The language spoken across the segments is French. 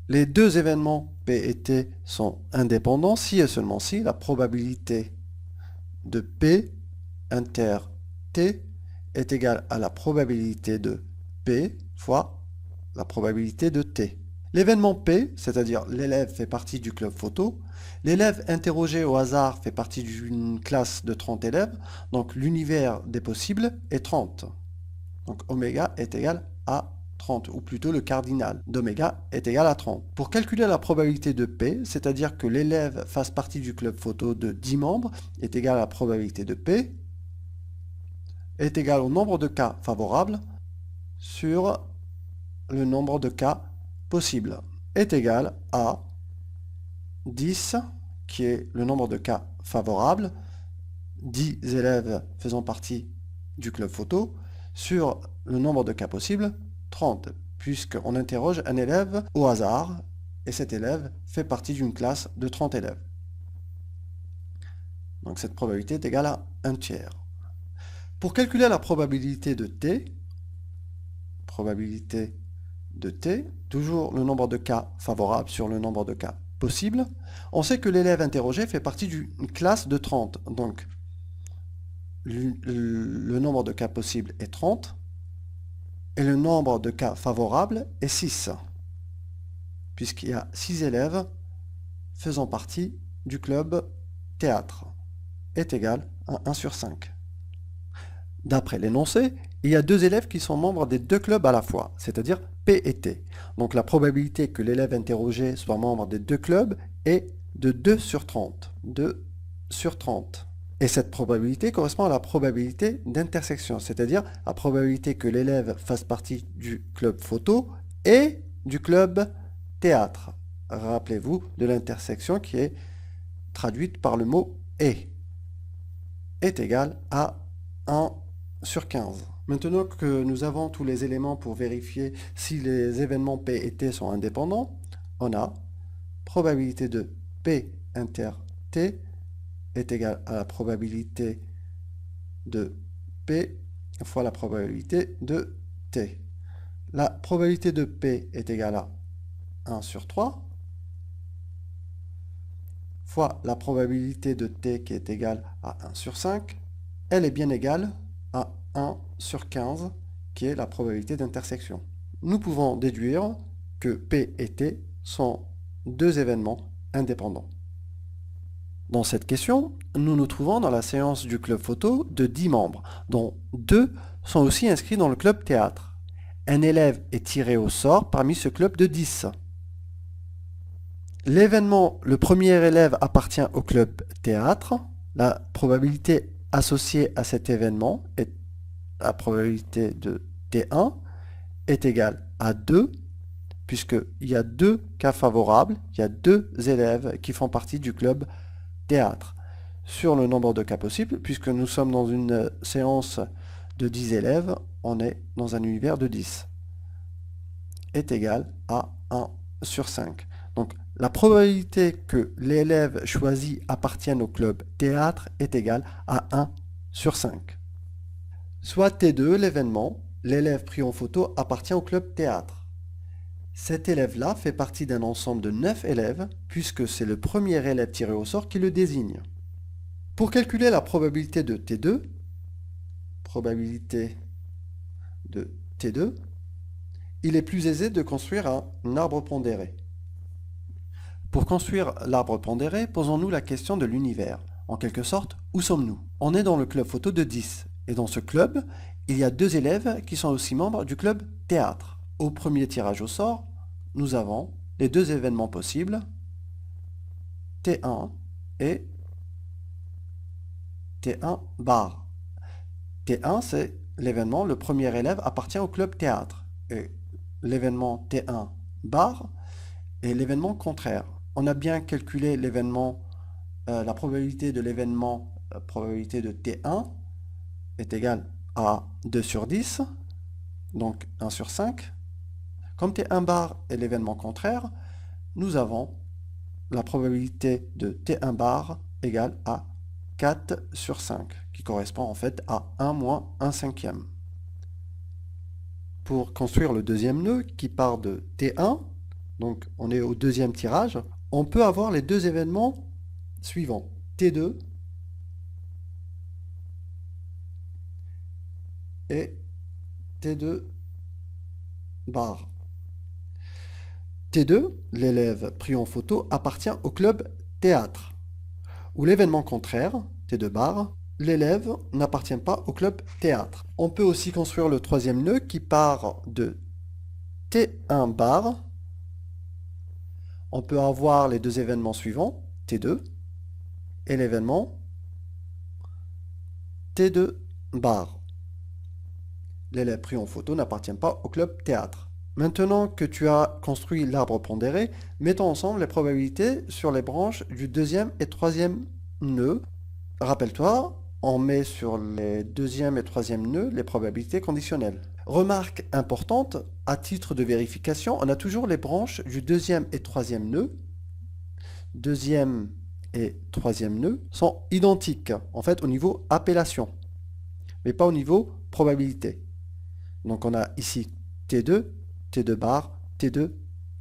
Les deux événements P et T sont indépendants si et seulement si la probabilité de P inter T est égale à la probabilité de P fois la probabilité de T. L'événement P, c'est-à-dire l'élève fait partie du club photo, l'élève interrogé au hasard fait partie d'une classe de 30 élèves, donc l'univers des possibles est 30. Donc oméga est égal à 30, ou plutôt le cardinal d'oméga est égal à 30. Pour calculer la probabilité de P, c'est-à-dire que l'élève fasse partie du club photo de 10 membres, est égal à la probabilité de P, est égal au nombre de cas favorables sur le nombre de cas possibles, est égal à 10, qui est le nombre de cas favorables, 10 élèves faisant partie du club photo, sur le nombre de cas possibles, 30, puisqu'on interroge un élève au hasard, et cet élève fait partie d'une classe de 30 élèves. Donc cette probabilité est égale à 1 tiers. Pour calculer la probabilité de T, toujours le nombre de cas favorables sur le nombre de cas possibles, on sait que l'élève interrogé fait partie d'une classe de 30. Donc, le nombre de cas possibles est 30 et le nombre de cas favorables est 6, puisqu'il y a 6 élèves faisant partie du club théâtre, est égal à 1 sur 5. D'après l'énoncé, il y a deux élèves qui sont membres des deux clubs à la fois, c'est-à-dire P et T. Donc la probabilité que l'élève interrogé soit membre des deux clubs est de 2 sur 30. 2 sur 30. Et cette probabilité correspond à la probabilité d'intersection, c'est-à-dire la probabilité que l'élève fasse partie du club photo et du club théâtre. Rappelez-vous de l'intersection qui est traduite par le mot « et » est égal à 1 sur 15. Maintenant que nous avons tous les éléments pour vérifier si les événements P et T sont indépendants, on a probabilité de P inter T est égale à la probabilité de P fois la probabilité de T. La probabilité de P est égale à 1 sur 3 fois la probabilité de T qui est égale à 1 sur 5. Elle est bien égale à 1 sur 15, qui est la probabilité d'intersection. Nous pouvons déduire que P et T sont deux événements indépendants. Dans cette question, nous nous trouvons dans la séance du club photo de 10 membres, dont 2 sont aussi inscrits dans le club théâtre. Un élève est tiré au sort parmi ce club de 10. L'événement, le premier élève appartient au club théâtre. La probabilité associée à cet événement est la probabilité de T1 est égale à 2, puisqu'il y a deux cas favorables, il y a deux élèves qui font partie du club théâtre. Sur le nombre de cas possibles, puisque nous sommes dans une séance de 10 élèves, on est dans un univers de 10, est égal à 1 sur 5. Donc la probabilité que l'élève choisi appartienne au club théâtre est égale à 1 sur 5. Soit T2, l'événement, l'élève pris en photo appartient au club théâtre. Cet élève-là fait partie d'un ensemble de 9 élèves, puisque c'est le premier élève tiré au sort qui le désigne. Pour calculer la probabilité de T2, il est plus aisé de construire un arbre pondéré. Pour construire l'arbre pondéré, posons-nous la question de l'univers. En quelque sorte, où sommes-nous? On est dans le club photo de 10, et dans ce club, il y a deux élèves qui sont aussi membres du club théâtre. Au premier tirage au sort, nous avons les deux événements possibles, T1 et T1 bar. T1, c'est l'événement, le premier élève appartient au club théâtre. Et l'événement T1 bar est l'événement contraire. On a bien calculé l'événement, la probabilité de l'événement, la probabilité de T1 est égale à 2 sur 10, donc 1 sur 5. Comme T1 bar est l'événement contraire, nous avons la probabilité de T1 bar égale à 4 sur 5, qui correspond en fait à 1 moins 1 cinquième. Pour construire le deuxième nœud qui part de T1, donc on est au deuxième tirage, on peut avoir les deux événements suivants. T2 et T2 barre. T2, l'élève pris en photo, appartient au club théâtre. Ou l'événement contraire, T2 barre, l'élève n'appartient pas au club théâtre. On peut aussi construire le troisième nœud qui part de T1 barre. On peut avoir les deux événements suivants, T2, et l'événement T2 barre. L'élève pris en photo n'appartient pas au club théâtre. Maintenant que tu as construit l'arbre pondéré, mettons ensemble les probabilités sur les branches du deuxième et troisième nœud. Rappelle-toi, on met sur les deuxième et troisième nœuds les probabilités conditionnelles. Remarque importante, à titre de vérification, on a toujours les branches du deuxième et troisième nœud. Deuxième et troisième nœud sont identiques, en fait, au niveau appellation, mais pas au niveau probabilité. Donc on a ici T2, T2 barre, T2,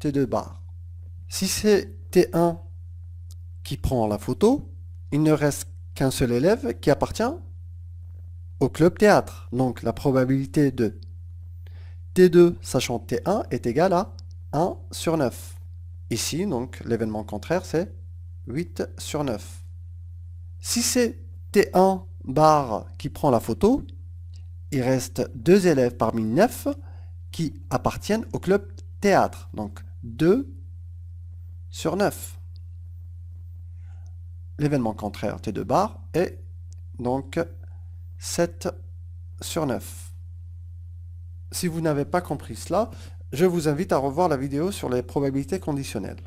T2 barre. Si c'est T1 qui prend la photo, il ne reste qu'un seul élève qui appartient au club théâtre. Donc la probabilité de T2 sachant T1 est égale à 1 sur 9. Ici, donc, l'événement contraire, c'est 8 sur 9. Si c'est T1 barre qui prend la photo, il reste deux élèves parmi 9 qui appartiennent au club théâtre. Donc 2 sur 9. L'événement contraire T2 barre est donc 7 sur 9. Si vous n'avez pas compris cela, je vous invite à revoir la vidéo sur les probabilités conditionnelles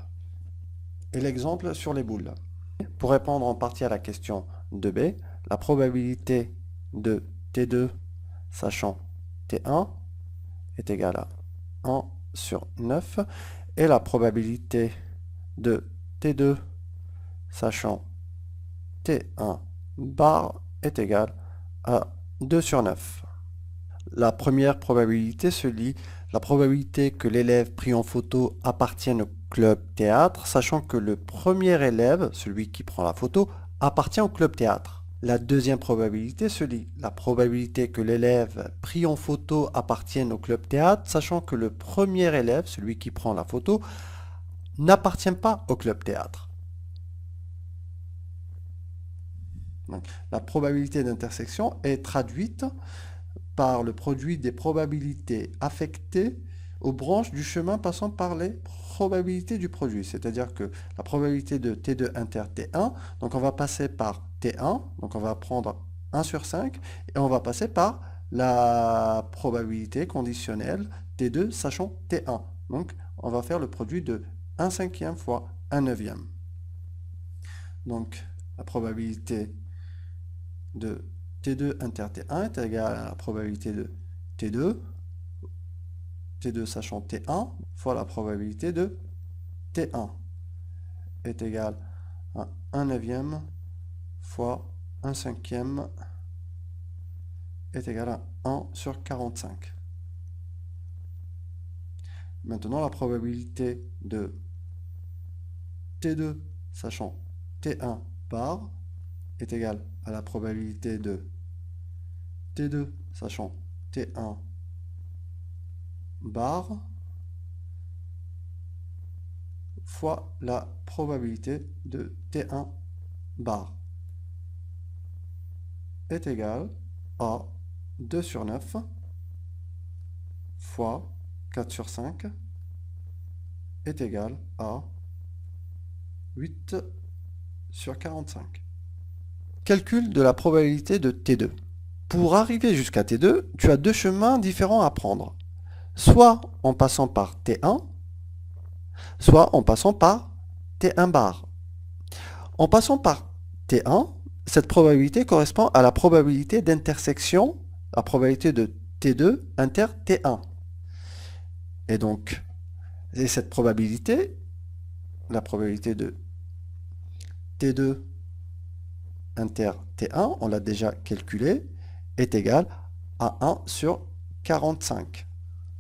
et l'exemple sur les boules. Pour répondre en partie à la question 2b, la probabilité de T2 sachant T1 est égale à 1 sur 9 et la probabilité de T2 sachant T1 barre est égale à 2 sur 9. La première probabilité se lit la probabilité que l'élève pris en photo appartienne au club théâtre, sachant que le premier élève, celui qui prend la photo, appartient au club théâtre. La deuxième probabilité se lit la probabilité que l'élève pris en photo appartienne au club théâtre, sachant que le premier élève, celui qui prend la photo, n'appartient pas au club théâtre. Donc, la probabilité d'intersection est traduite par le produit des probabilités affectées aux branches du chemin passant par les probabilités du produit. C'est-à-dire que la probabilité de T2 inter T1, donc on va passer par T1, donc on va prendre 1 sur 5, et on va passer par la probabilité conditionnelle T2 sachant T1. Donc on va faire le produit de 1 cinquième fois 1 neuvième. Donc la probabilité de T2 inter T1 est égale à la probabilité de T2 sachant T1 fois la probabilité de T1 est égale à 1 neuvième fois 1 cinquième est égal à 1 sur 45. Maintenant, la probabilité de T2 sachant T1 barre est égale à la probabilité de T2 sachant T1 barre fois la probabilité de T1 barre est égale à 2 sur 9 fois 4 sur 5 est égal à 8 sur 45. Calcul de la probabilité de T2. Pour arriver jusqu'à T2, tu as deux chemins différents à prendre. Soit en passant par T1, soit en passant par T1 barre. En passant par T1, cette probabilité correspond à la probabilité d'intersection, la probabilité de T2 inter T1. Et donc, cette probabilité, la probabilité de T2 inter T1, on l'a déjà calculé, est égale à 1 sur 45.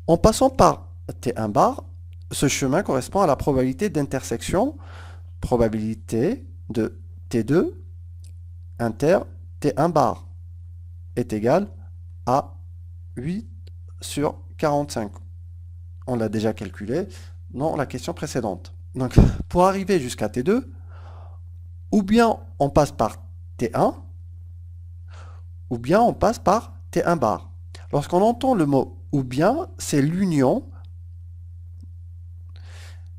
En passant par T1 bar, ce chemin correspond à la probabilité d'intersection, probabilité de T2 inter T1 bar est égal à 8 sur 45. On l'a déjà calculé dans la question précédente. Donc, pour arriver jusqu'à T2, ou bien on passe par T1, ou bien on passe par T1 bar. Lorsqu'on entend le mot ou bien, c'est l'union.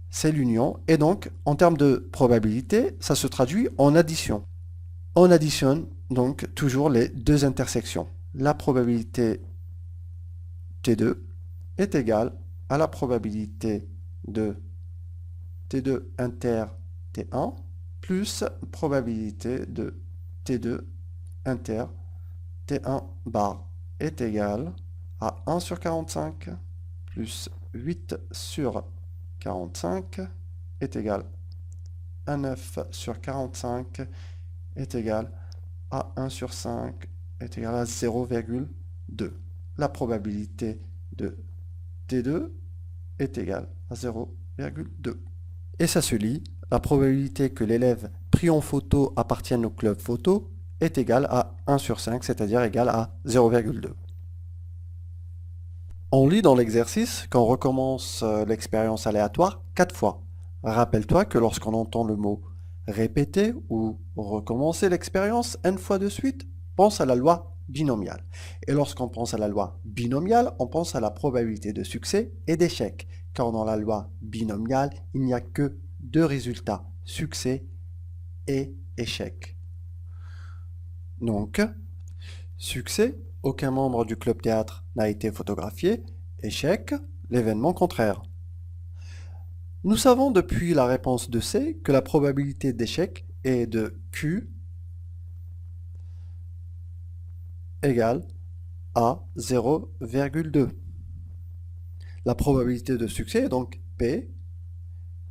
C'est l'union. Et donc, en termes de probabilité, ça se traduit en addition. On additionne donc toujours les deux intersections. La probabilité T2 est égale à la probabilité de T2 inter T1 plus probabilité de T2 inter T1 bar est égal à 1 sur 45 plus 8 sur 45 est égal à 9 sur 45 est égal à 1 sur 5 est égal à 0,2. La probabilité de T2 est égale à 0,2. Et ça se lit, la probabilité que l'élève pris en photo appartienne au club photo est égale à 1 sur 5, c'est-à-dire égale à 0,2. On lit dans l'exercice qu'on recommence l'expérience aléatoire 4 fois. Rappelle-toi que lorsqu'on entend le mot répéter ou recommencer l'expérience n fois de suite, pense à la loi binomiale. Et lorsqu'on pense à la loi binomiale, on pense à la probabilité de succès et d'échec. Car dans la loi binomiale, il n'y a que deux résultats, succès et échec. Donc, succès, aucun membre du club théâtre n'a été photographié. Échec, l'événement contraire. Nous savons depuis la réponse de C que la probabilité d'échec est de Q égale à 0,2. La probabilité de succès est donc P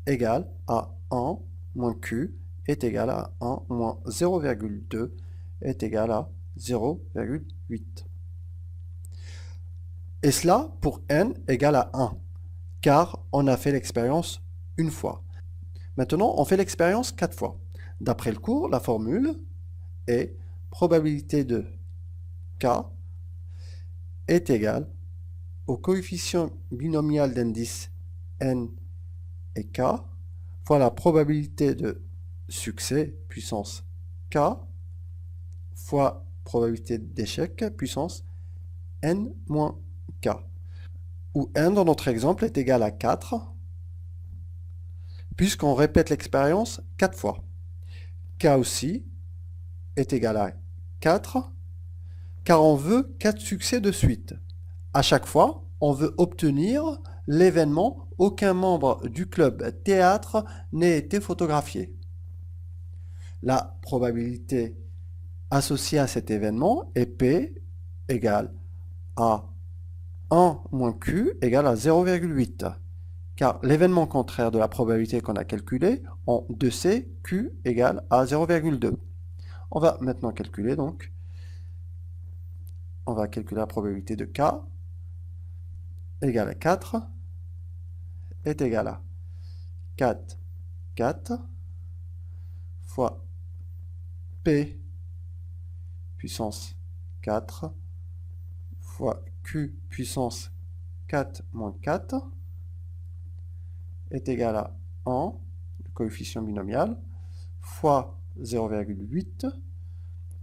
égale à 1 moins Q est égal à 1 moins 0,2 est égal à 0,8. Et cela pour n égale à 1, car on a fait l'expérience une fois. Maintenant, on fait l'expérience 4 fois. D'après le cours, la formule est probabilité de K est égale au coefficient binomial d'indice n et K fois la probabilité de succès puissance K fois probabilité d'échec puissance n moins K, où n dans notre exemple est égal à 4, puisqu'on répète l'expérience 4 fois. K aussi est égal à 4, car on veut 4 succès de suite. À chaque fois, on veut obtenir l'événement « Aucun membre du club théâtre n'a été photographié ». La probabilité associée à cet événement est P égale à 1 moins Q égale à 0,8. Car l'événement contraire de la probabilité qu'on a calculée en 2C, Q égale à 0,2. On va maintenant calculer donc. On va calculer la probabilité de K égale à 4 est égal à 4 fois P puissance 4 fois Q puissance 4 moins 4 est égal à 1, le coefficient binomial, fois 0,8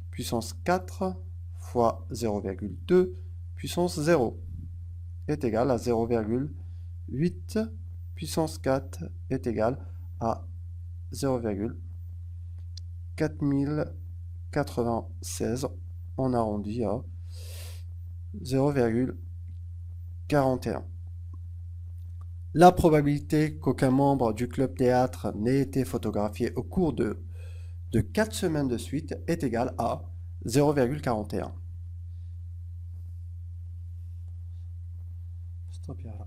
puissance 4 fois 0,2 puissance 0 est égal à 0,8 puissance 4 est égal à 0,4096. On arrondit à 0,41. La probabilité qu'aucun membre du club théâtre n'ait été photographié au cours de 4 semaines de suite est égale à 0,41.